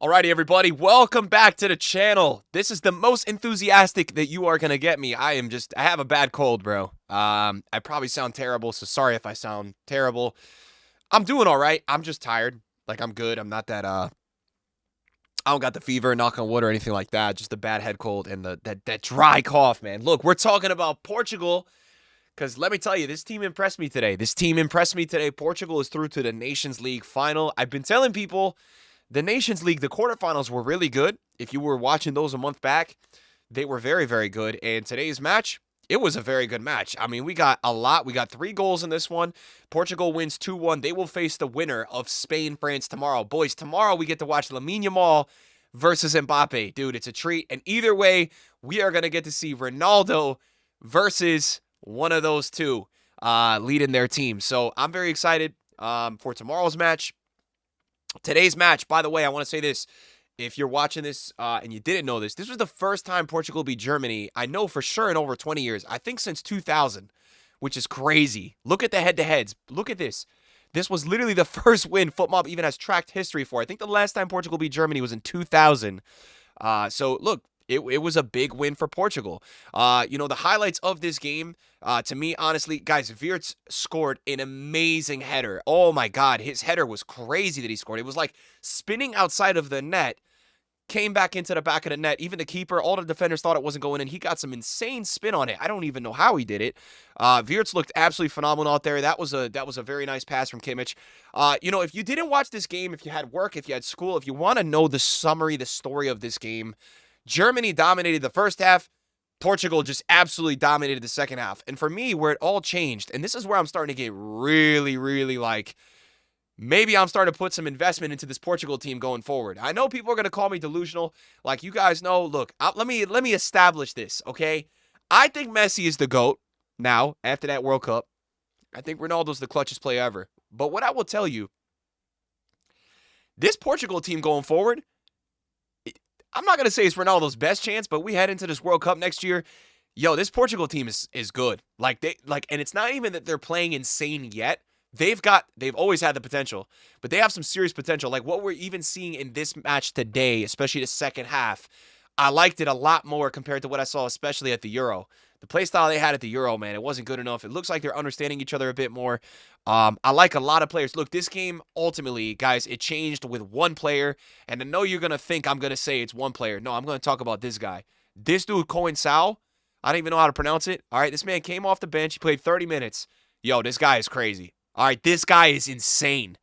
Alrighty, everybody, welcome back to the channel. This is the most enthusiastic that you are gonna get me. I have a bad cold, bro. I probably sound terrible, so sorry if I sound terrible. I'm doing all right. I'm just tired. Like I'm good. I'm not that. I don't got the fever, knock on wood, or anything like that. Just a bad head cold and that dry cough, man. Look, we're talking about Portugal. Because let me tell you, this team impressed me today. Portugal is through to the Nations League final. I've been telling people the Nations League, the quarterfinals were really good. If you were watching those a month back, they were very, very good. And today's match, it was a very good match. I mean, we got a lot. We got 3 goals in this one. Portugal wins 2-1. They will face the winner of Spain, France tomorrow. Boys, tomorrow we get to watch Lamine Yamal versus Mbappe. Dude, it's a treat. And either way, we are going to get to see Ronaldo versus one of those two leading their team. So I'm very excited for tomorrow's match. Today's match, by the way, I want to say this. If you're watching this and you didn't know this, this was the first time Portugal beat Germany, I know for sure, in over 20 years. I think since 2000, which is crazy. Look at the head-to-heads. Look at this. This was literally the first win FootMob even has tracked history for. I think the last time Portugal beat Germany was in 2000. So, look, it was a big win for Portugal. The highlights of this game, to me, honestly, guys, Wirtz scored an amazing header. Oh, my God. His header was crazy that he scored. It was like spinning outside of the net, came back into the back of the net. Even the keeper, all the defenders thought it wasn't going in. He got some insane spin on it. I don't even know how he did it. Wirtz looked absolutely phenomenal out there. That was a very nice pass from Kimmich. If you didn't watch this game, if you had work, if you had school, if you want to know the summary, the story of this game, Germany dominated the first half. Portugal just absolutely dominated the second half. And for me, where it all changed, and this is where I'm starting to get really, really like, maybe I'm starting to put some investment into this Portugal team going forward. I know people are going to call me delusional. Like you guys know, look, let me establish this, okay? I think Messi is the GOAT now after that World Cup. I think Ronaldo's the clutchest player ever. But what I will tell you, this Portugal team going forward, I'm not going to say it's Ronaldo's best chance, but we head into this World Cup next year. Yo, this Portugal team is good. And it's not even that they're playing insane yet. They've always had the potential, but they have some serious potential. Like what we're even seeing in this match today, especially the second half. I liked it a lot more compared to what I saw, especially at the Euro. The play style they had at the Euro, man, it wasn't good enough. It looks like they're understanding each other a bit more. I like a lot of players. Look, this game, ultimately, guys, it changed with one player. And I know you're going to think I'm going to say it's one player. No, I'm going to talk about this guy. This dude, Cohen-Sao, I don't even know how to pronounce it. All right, this man came off the bench. He played 30 minutes. Yo, this guy is crazy. All right, this guy is insane.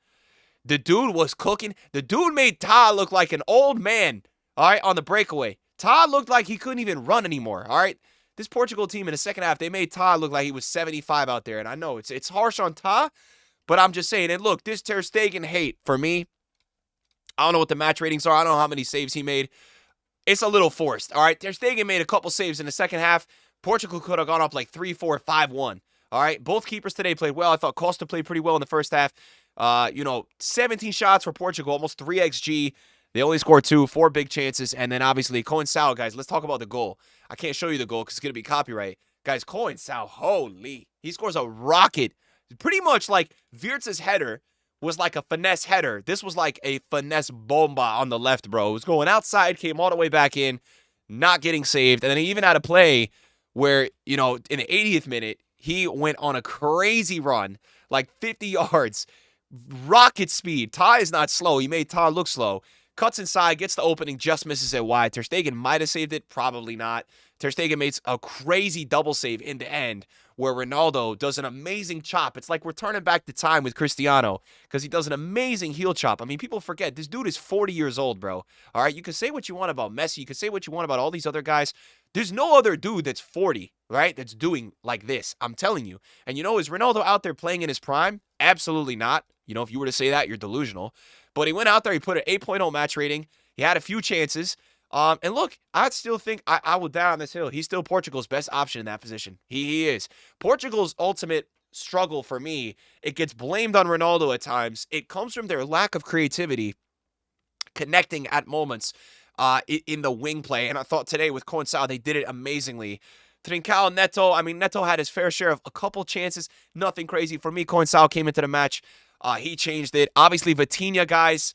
The dude was cooking. The dude made Todd look like an old man, all right, on the breakaway. Todd looked like he couldn't even run anymore, all right? This Portugal team in the second half, they made Todd look like he was 75 out there. And I know it's harsh on Todd, but I'm just saying. And look, this Ter Stegen hate, for me, I don't know what the match ratings are. I don't know how many saves he made. It's a little forced, all right? Ter Stegen made a couple saves in the second half. Portugal could have gone up like 3-4, 5-1. All right, both keepers today played well. I thought Costa played pretty well in the first half. 17 shots for Portugal, almost 3 XG. They only scored 2, 4 big chances. And then obviously Cohen-Sao, guys, let's talk about the goal. I can't show you the goal because it's going to be copyright. Guys, Cohen-Sao, holy. He scores a rocket. Pretty much like Wirtz's header was like a finesse header. This was like a finesse bomba on the left, bro. It was going outside, came all the way back in, not getting saved. And then he even had a play where, in the 80th minute, he went on a crazy run, like 50 yards, rocket speed. Ty is not slow. He made Ty look slow. Cuts inside, gets the opening, just misses it wide. Ter Stegen might have saved it, probably not. Ter Stegen makes a crazy double save in the end where Ronaldo does an amazing chop. It's like we're turning back the time with Cristiano because he does an amazing heel chop. I mean, people forget, this dude is 40 years old, bro. All right, you can say what you want about Messi. You can say what you want about all these other guys. There's no other dude that's 40, right, that's doing like this. I'm telling you. And is Ronaldo out there playing in his prime? Absolutely not. If you were to say that, you're delusional. But he went out there, he put an 8.0 match rating. He had a few chances. And look, I still think I will die on this hill. He's still Portugal's best option in that position. He is. Portugal's ultimate struggle for me, it gets blamed on Ronaldo at times. It comes from their lack of creativity, connecting at moments in the wing play. And I thought today with Cohen-Sao, they did it amazingly. Trincao, Neto, Neto had his fair share of a couple chances. Nothing crazy. For me, Cohen-Sao came into the match. He changed it. Obviously, Vitinha, guys.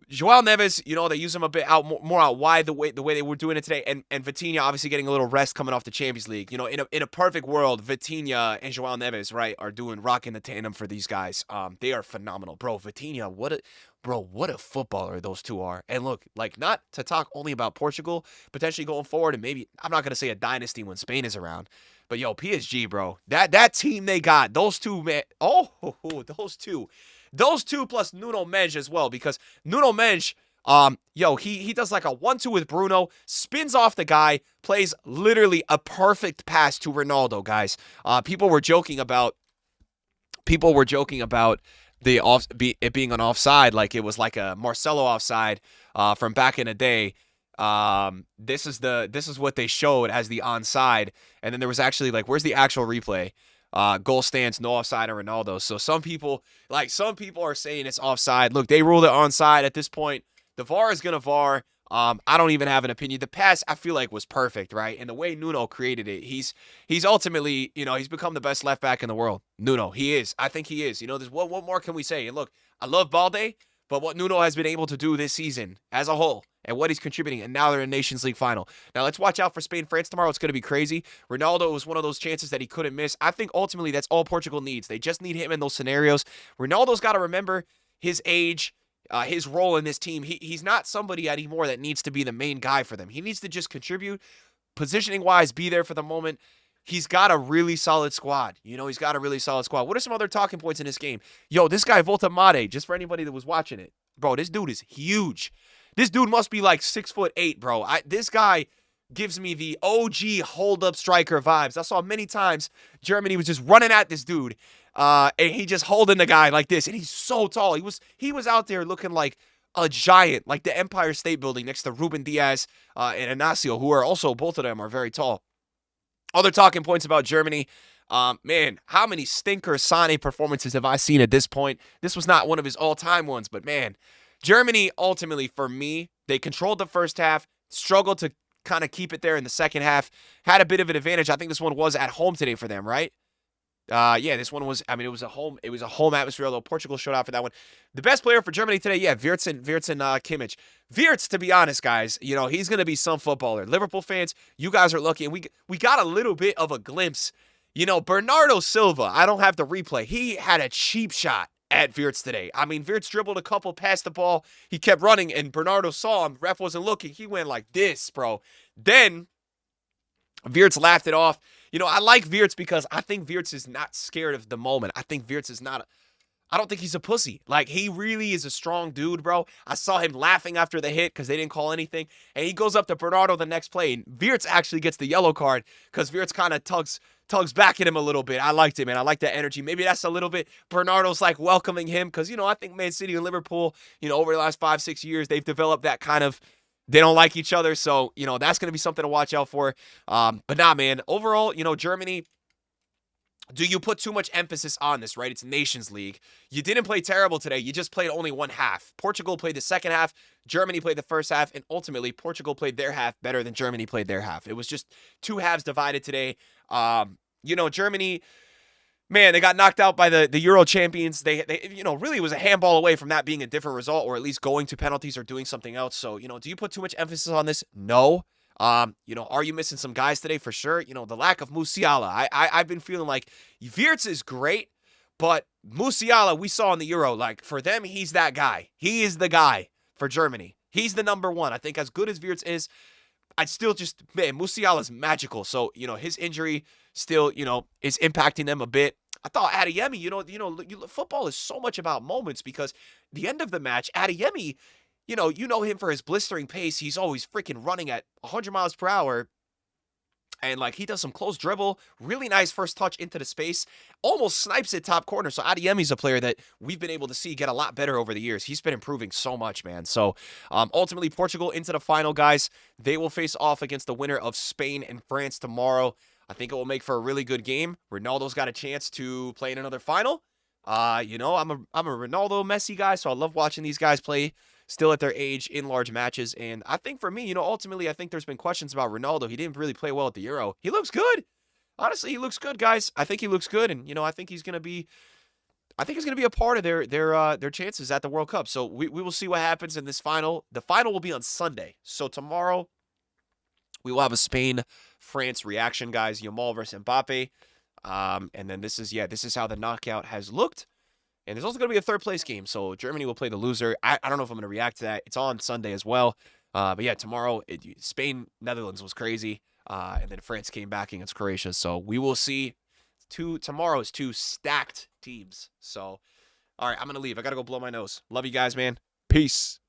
Joao Neves, they use him a bit out more out wide the way they were doing it today, and Vitinha obviously getting a little rest coming off the Champions League. In a perfect world, Vitinha and Joao Neves, right, are rocking the tandem for these guys. They are phenomenal, bro. Vitinha, what a footballer those two are. And look, like, not to talk only about Portugal potentially going forward, and maybe I'm not gonna say a dynasty when Spain is around, but yo, PSG, bro, that team they got, those two, man. Oh, those two plus Nuno Mendes as well, because Nuno Mendes, he does like a 1-2 with Bruno, spins off the guy, plays literally a perfect pass to Ronaldo, guys. People were joking about it being an offside, like it was like a Marcelo offside from back in the day. This is what they showed as the onside, and then there was actually, like, where's the actual replay? Goal stands, no offside on Ronaldo. So some people are saying it's offside. Look, they ruled it onside at this point. The VAR is gonna VAR. I don't even have an opinion. The pass, I feel like, was perfect, right? And the way Nuno created it, he's ultimately, he's become the best left back in the world. Nuno, he is. I think he is. There's what more can we say? And look, I love Balde, but what Nuno has been able to do this season as a whole and what he's contributing, and now they're in Nations League final. Now let's watch out for Spain, France tomorrow. It's going to be crazy. Ronaldo was one of those chances that he couldn't miss. I think ultimately that's all Portugal needs. They just need him in those scenarios. Ronaldo's got to remember his age, his role in this team. He's not somebody anymore that needs to be the main guy for them. He needs to just contribute, positioning-wise, be there for the moment. He's got a really solid squad. He's got a really solid squad. What are some other talking points in this game? Yo, this guy, Voltamade, just for anybody that was watching it. Bro, this dude is huge. This dude must be like 6'8", bro. This guy gives me the OG hold-up striker vibes. I saw many times Germany was just running at this dude, and he just holding the guy like this, and he's so tall. He was out there looking like a giant, like the Empire State Building next to Ruben Diaz and Inacio, who are also, both of them are very tall. Other talking points about Germany. Man, how many stinker Sane performances have I seen at this point? This was not one of his all-time ones, but man, Germany, ultimately, for me, they controlled the first half, struggled to kind of keep it there in the second half, had a bit of an advantage. I think this one was at home today for them, right? Yeah, this one was, it was a home atmosphere, although Portugal showed out for that one. The best player for Germany today, yeah, Wirtz and Kimmich. Wirtz, to be honest, guys, he's going to be some footballer. Liverpool fans, you guys are lucky, and we got a little bit of a glimpse. Bernardo Silva, I don't have the replay. He had a cheap shot at Wirtz today. Wirtz dribbled a couple past the ball. He kept running, and Bernardo saw him. Ref wasn't looking. He went like this, bro. Then Wirtz laughed it off. I like Wirtz because I think Wirtz is not scared of the moment. I think Wirtz is not I don't think he's a pussy. Like, he really is a strong dude, bro. I saw him laughing after the hit because they didn't call anything. And he goes up to Bernardo the next play. And Wirtz actually gets the yellow card because Wirtz kind of tugs back at him a little bit. I liked it, man. I like that energy. Maybe that's a little bit Bernardo's like welcoming him because, I think Man City and Liverpool, over the last 5-6 years, they've developed that kind of, they don't like each other. So, that's going to be something to watch out for. But nah, man, overall, Germany, do you put too much emphasis on this, right? It's Nations League. You didn't play terrible today. You just played only one half. Portugal played the second half. Germany played the first half. And ultimately, Portugal played their half better than Germany played their half. It was just two halves divided today. Germany, man, they got knocked out by the Euro champions. They really was a handball away from that being a different result, or at least going to penalties or doing something else. So, do you put too much emphasis on this? No. Are you missing some guys today? For sure. The lack of Musiala. I've been feeling like Wirtz is great, but Musiala, we saw in the Euro, like, for them, he's that guy. He is the guy for Germany. He's the number one. I think as good as Wirtz is, I'd still just, man, Musiala's magical. So, his injury still, is impacting them a bit. I thought Adeyemi, football is so much about moments, because the end of the match, Adeyemi, you know him for his blistering pace. He's always freaking running at 100 miles per hour. And, like, he does some close dribble. Really nice first touch into the space. Almost snipes it top corner. So, Adeyemi's a player that we've been able to see get a lot better over the years. He's been improving so much, man. So, ultimately, Portugal into the final, guys. They will face off against the winner of Spain and France tomorrow. I think it will make for a really good game. Ronaldo's got a chance to play in another final. I'm a Ronaldo, Messi guy, so I love watching these guys play still at their age in large matches. And I think for me, ultimately, I think there's been questions about Ronaldo. He didn't really play well at the Euro. He looks good. Honestly, he looks good, guys. I think he looks good. And, I think he's going to be I think it's going to be a part of their chances at the World Cup. So we will see what happens in this final. The final will be on Sunday. So tomorrow we will have a Spain-France reaction, guys. Yamal versus Mbappe. And then this is how the knockout has looked. And there's also going to be a third place game. So Germany will play the loser. I don't know if I'm going to react to that. It's on Sunday as well. But yeah, tomorrow, Spain, Netherlands was crazy. And then France came back against Croatia. So we will see tomorrow is two stacked teams. So, all right, I'm going to leave. I got to go blow my nose. Love you guys, man. Peace.